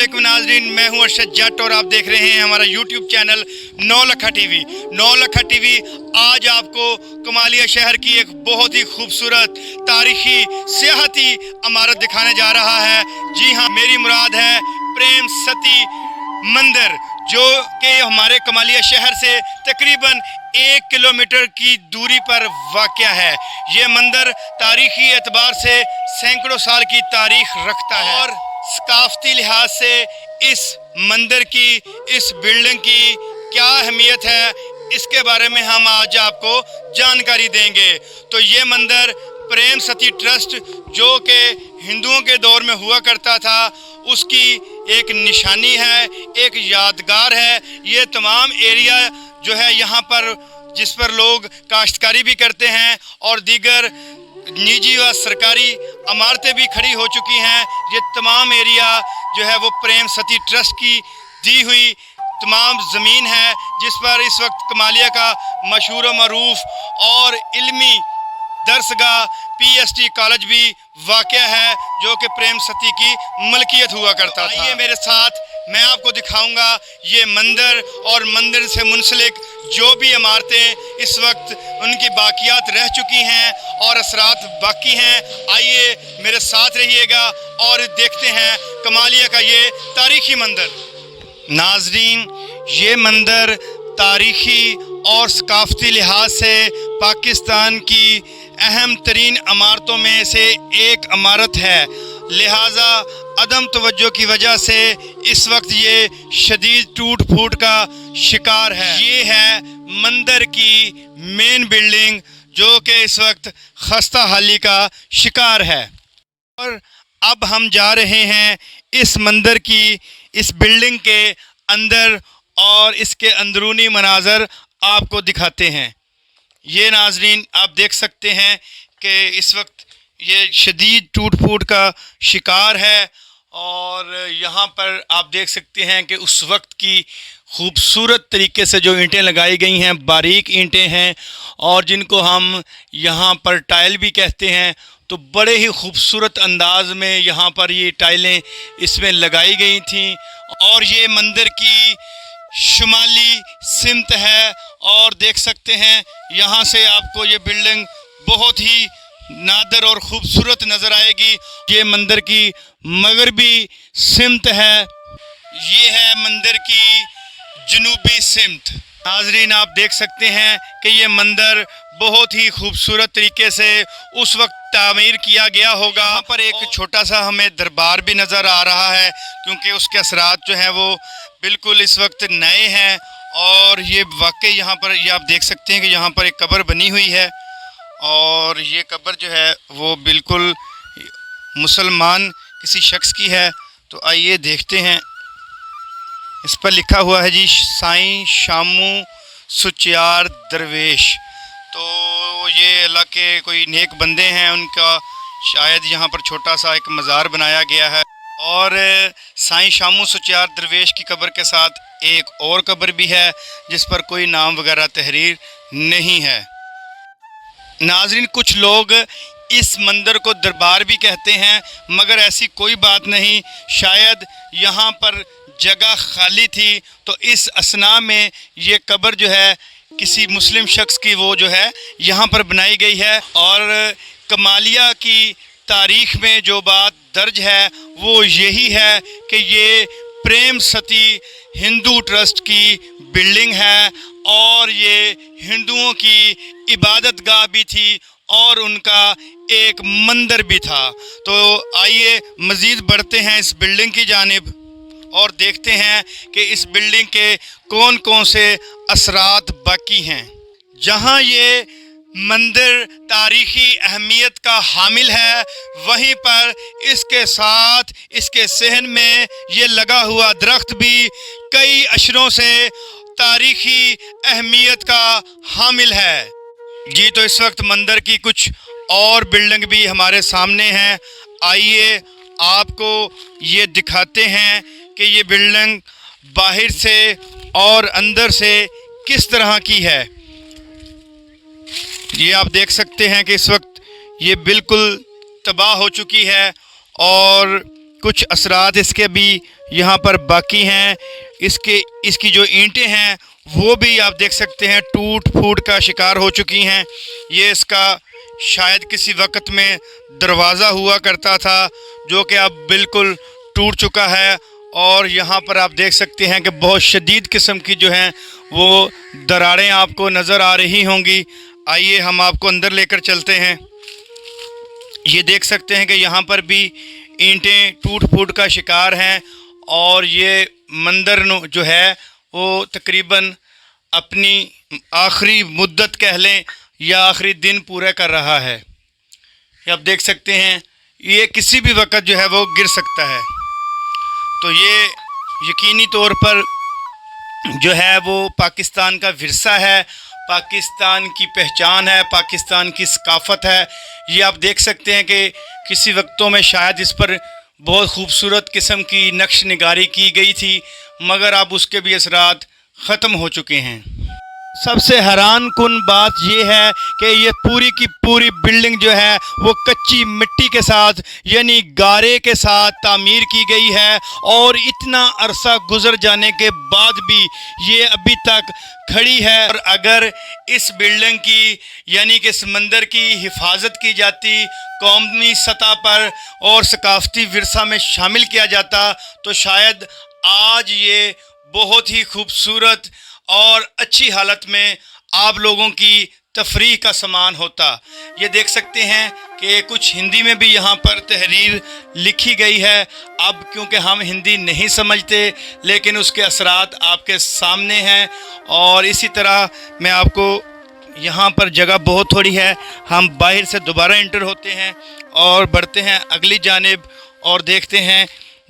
अस्सलामुअलैकुम नाजरीन, मैं हूं अरशद जट और आप देख रहे हैं हमारा YouTube channel Naulakha TV. Naulakha TV आज आपको कमालिया शहर की एक बहुत ही खूबसूरत तारीखी सियाहती इमारत दिखाने जा रहा है। जी हाँ, मेरी मुराद है प्रेम सती मंदिर, जो कि हमारे कमालिया शहर से तकरीबन 1 किलोमीटर की दूरी पर वाक़या है। ये मंदिर तारीखी एतबार से सैकड़ों साल की तारीख रखता है और सकाफती लिहाज से इस मंदिर की, इस बिल्डिंग की क्या अहमियत है, इसके बारे में हम आज आपको जानकारी देंगे। तो ये मंदिर प्रेम सती ट्रस्ट, जो कि हिंदुओं के दौर में हुआ करता था, उसकी एक निशानी है, एक यादगार है। ये तमाम एरिया जो है यहाँ पर, जिस पर लोग काश्तकारी भी करते हैं और दीगर निजी व सरकारी इमारतें भी खड़ी हो चुकी हैं। ये तमाम एरिया जो है वो प्रेम सती ट्रस्ट की दी हुई तमाम ज़मीन है, जिस पर इस वक्त कमालिया का मशहूर व मरूफ और इल्मी दरसगाह PST कॉलेज भी वाक़या है, जो कि प्रेम सती की मलकियत हुआ करता था। आइए मेरे साथ, मैं आपको दिखाऊंगा ये मंदिर और मंदिर से मुंसलिक जो भी इमारतें इस वक्त उनकी बाकियात रह चुकी हैं और असरात बाकी हैं। आइए मेरे साथ रहिएगा और देखते हैं कमालिया का ये तारीखी मंदिर। नाजरीन, ये मंदिर तारीखी और सकाफती लिहाज से पाकिस्तान की अहम तरीन इमारतों में से एक इमारत है, लिहाजा अदम तवज्जो की वजह से इस वक्त ये शदीद टूट फूट का शिकार है। ये है मंदिर की मेन बिल्डिंग, जो कि इस वक्त खस्ता हाली का शिकार है। और अब हम जा रहे हैं इस मंदिर की, इस बिल्डिंग के अंदर और इसके अंदरूनी मनाजर आपको दिखाते हैं। ये नाजरीन, आप देख सकते हैं कि इस वक्त ये शदीद टूट फूट का शिकार है और यहाँ पर आप देख सकते हैं कि उस वक्त की खूबसूरत तरीके से जो ईंटें लगाई गई हैं, बारीक ईंटें हैं और जिनको हम यहाँ पर टाइल भी कहते हैं। तो बड़े ही खूबसूरत अंदाज में यहाँ पर ये टाइलें इसमें लगाई गई थीं। और ये मंदिर की शुमाली सिमत है और देख सकते हैं यहाँ से आपको ये बिल्डिंग बहुत ही नादर और ख़ूबसूरत नज़र आएगी। ये मंदिर की मगरबी सिमत है, ये है मंदिर की जनूबी सिमत। नाजरीन, आप देख सकते हैं कि ये मंदिर बहुत ही खूबसूरत तरीके से उस वक्त तामीर किया गया होगा। यहाँ पर एक छोटा सा हमें दरबार भी नज़र आ रहा है, क्योंकि उसके असरात जो हैं वो बिल्कुल इस वक्त नए हैं। और ये वाकई यहाँ पर ये आप देख सकते हैं कि यहाँ पर एक कब्र बनी हुई है और ये कब्र जो है वो बिल्कुल मुसलमान किसी शख्स की है। तो आइए देखते हैं। इस पर लिखा हुआ है जी, साईं शामू सुचियार दरवेश। तो ये अल्लाह के कोई नेक बंदे हैं, उनका शायद यहाँ पर छोटा सा एक मज़ार बनाया गया है। और साईं शामू सुचियार दरवेश की कब्र के साथ एक और कब्र भी है, जिस पर कोई नाम वगैरह तहरीर नहीं है। नाजरीन, कुछ लोग इस मंदिर को दरबार भी कहते हैं, मगर ऐसी कोई बात नहीं। शायद यहाँ पर जगह खाली थी, तो इस असना में ये कब्र जो है किसी मुस्लिम शख्स की वो जो है यहाँ पर बनाई गई है। और कमालिया की तारीख़ में जो बात दर्ज है वो यही है कि ये प्रेम सती हिंदू ट्रस्ट की बिल्डिंग है और ये हिंदुओं की इबादत गाह भी थी और उनका एक मंदिर भी था। तो आइए मज़ीद बढ़ते हैं इस बिल्डिंग की जानिब और देखते हैं कि इस बिल्डिंग के कौन कौन से असरात बाकी हैं। जहां ये मंदिर तारीख़ी अहमियत का हामिल है, वहीं पर इसके साथ इसके सहन में ये लगा हुआ दरख्त भी कई अशरों से तारीख़ी अहमियत का हामिल है। जी, तो इस वक्त मंदिर की कुछ और बिल्डिंग भी हमारे सामने हैं। आइए आपको ये दिखाते हैं कि ये बिल्डिंग बाहर से और अंदर से किस तरह की है। ये आप देख सकते हैं कि इस वक्त ये बिल्कुल तबाह हो चुकी है और कुछ असरात इसके भी यहाँ पर बाकी हैं। इसकी जो ईंटें हैं वो भी आप देख सकते हैं टूट फूट का शिकार हो चुकी हैं। ये इसका शायद किसी वक्त में दरवाज़ा हुआ करता था जो कि अब बिल्कुल टूट चुका है। और यहाँ पर आप देख सकते हैं कि बहुत शदीद किस्म की जो हैं वो दरारें आपको नज़र आ रही होंगी। आइए हम आपको अंदर लेकर चलते हैं। ये देख सकते हैं कि यहाँ पर भी ईंटें टूट फूट का शिकार हैं और ये मंदिर जो है वो तकरीबन अपनी आखिरी मुद्दत कह लें या आखिरी दिन पूरा कर रहा है। ये आप देख सकते हैं ये किसी भी वक्त जो है वो गिर सकता है। तो ये यकीनी तौर पर जो है वो पाकिस्तान का विरसा है, पाकिस्तान की पहचान है, पाकिस्तान की सकाफ़त है। ये आप देख सकते हैं कि किसी वक्तों में शायद इस पर बहुत खूबसूरत किस्म की नक्श निगारी की गई थी, मगर अब उसके भी असरात ख़त्म हो चुके हैं। सबसे हैरान कुन बात ये है कि ये पूरी की पूरी बिल्डिंग जो है वो कच्ची मिट्टी के साथ यानी गारे के साथ तामीर की गई है और इतना अरसा गुजर जाने के बाद भी ये अभी तक खड़ी है। और अगर इस बिल्डिंग की यानी कि इस मंदिर की हिफाजत की जाती, कौमी सतह पर और सकाफ़ती विरसा में शामिल किया जाता तो शायद आज ये बहुत ही खूबसूरत और अच्छी हालत में आप लोगों की तफरीह का सामान होता। ये देख सकते हैं कि कुछ हिंदी में भी यहाँ पर तहरीर लिखी गई है। अब क्योंकि हम हिंदी नहीं समझते लेकिन उसके असरात आपके सामने हैं। और इसी तरह मैं आपको यहाँ पर जगह बहुत थोड़ी है, हम बाहर से दोबारा इंटर होते हैं और बढ़ते हैं अगली जानिब और देखते हैं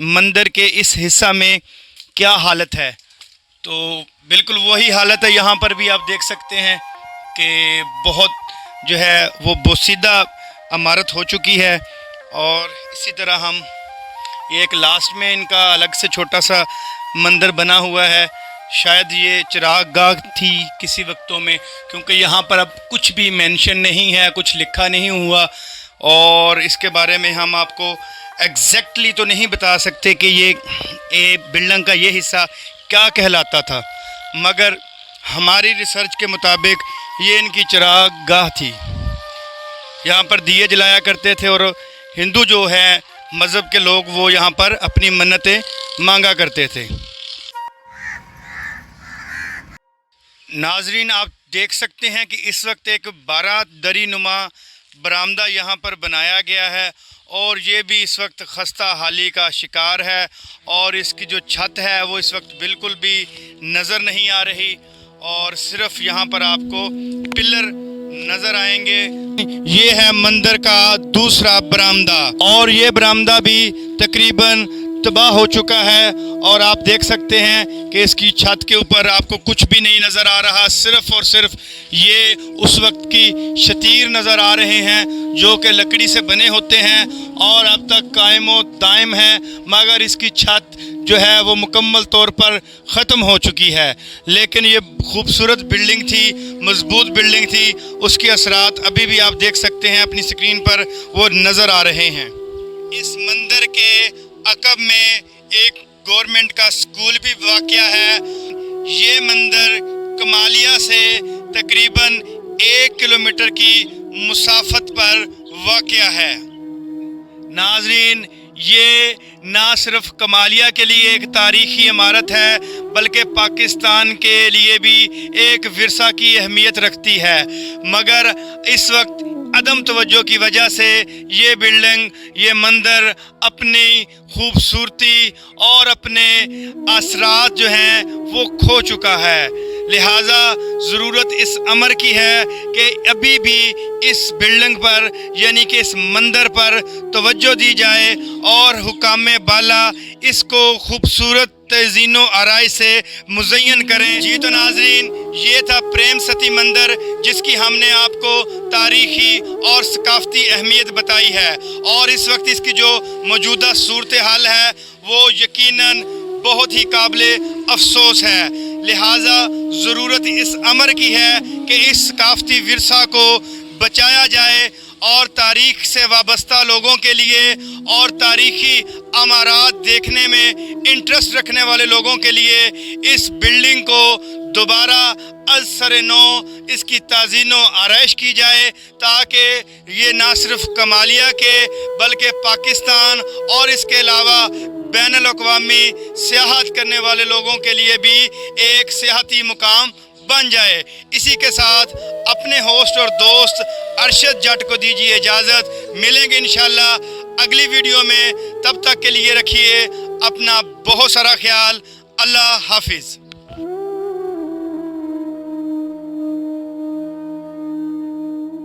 मंदिर के इस हिस्सा में क्या हालत है। तो बिल्कुल वही हालत है, यहाँ पर भी आप देख सकते हैं कि बहुत जो है वो बोसीदा इमारत हो चुकी है। और इसी तरह हम एक लास्ट में इनका अलग से छोटा सा मंदिर बना हुआ है। शायद ये चिराग गाह थी किसी वक्तों में, क्योंकि यहाँ पर अब कुछ भी मेंशन नहीं है, कुछ लिखा नहीं हुआ। और इसके बारे में हम आपको एग्जैक्टली तो नहीं बता सकते कि ये बिल्डिंग का ये हिस्सा क्या कहलाता था, मगर हमारी रिसर्च के मुताबिक ये इनकी चिराग गाह थी। यहाँ पर दिए जलाया करते थे और हिंदू जो है मज़हब के लोग वो यहाँ पर अपनी मन्नतें मांगा करते थे। नाजरीन आप देख सकते हैं कि इस वक्त एक 12 दरी नुमा बरामदा यहाँ पर बनाया गया है और ये भी इस वक्त खस्ता हाली का शिकार है। और इसकी जो छत है वो इस वक्त बिल्कुल भी नज़र नहीं आ रही और सिर्फ यहाँ पर आपको पिलर नज़र आएंगे। ये है मंदिर का दूसरा बरामदा और ये बरामदा भी तकरीबन तबाह हो चुका है। और आप देख सकते हैं कि इसकी छत के ऊपर आपको कुछ भी नहीं नज़र आ रहा, सिर्फ़ और सिर्फ ये उस वक्त की शतीर नज़र आ रहे हैं जो कि लकड़ी से बने होते हैं और अब तक कायम व दायम है, मगर इसकी छत जो है वो मुकम्मल तौर पर ख़त्म हो चुकी है। लेकिन ये खूबसूरत बिल्डिंग थी, मजबूत बिल्डिंग थी, उसके असरात अभी भी आप देख सकते हैं अपनी स्क्रीन पर वो नज़र आ रहे हैं। इस मंदिर के अकब में एक गवर्नमेंट का स्कूल भी वाक़या है। ये मंदिर कमालिया से तकरीबन 1 किलोमीटर की मुसाफत पर वाक़या है। नाज़रीन ये ना सिर्फ कमालिया के लिए एक तारीख़ी इमारत है बल्कि पाकिस्तान के लिए भी एक विरसा की अहमियत रखती है, मगर इस वक्त अदम तवज्जो की वजह से ये बिल्डिंग, ये मंदिर अपनी खूबसूरती और अपने असरात जो हैं वो खो चुका है। लिहाजा ज़रूरत इस अमर की है कि अभी भी इस बिल्डिंग पर यानी कि इस मंदिर पर तवज्जो दी जाए और हुकामे बाला इसको खूबसूरत तज़ीनो आराई से मुज़य्यन करें। जी तो नाज़रीन ये था प्रेम सती मंदिर जिसकी हमने आपको तारीख़ी और सकाफ़ती अहमियत बताई है और इस वक्त इसकी जो मौजूदा सूरत हाल है वो यकीनन बहुत ही काबिले अफसोस है। लिहाजा ज़रूरत इस अमर की है कि इस सकाफ़ती विरसा को बचाया जाए اور تاریخ سے وابستہ لوگوں کے لیے اور تاریخی عمارات دیکھنے میں انٹرسٹ رکھنے والے لوگوں کے لیے اس بلڈنگ کو دوبارہ از سر نو اس کی تعزین و آرائش کی جائے، تاکہ یہ نہ صرف کمالیہ کے بلکہ پاکستان اور اس کے علاوہ بین الاقوامی سیاحت کرنے والے لوگوں کے لیے بھی ایک سیاحتی مقام بن جائے۔ اسی کے ساتھ اپنے ہوسٹ اور دوست ارشد جٹ کو دیجیے اجازت، ملیں گے انشاءاللہ اگلی ویڈیو میں، تب تک کے لیے رکھیے اپنا بہت سارا خیال۔ اللہ حافظ۔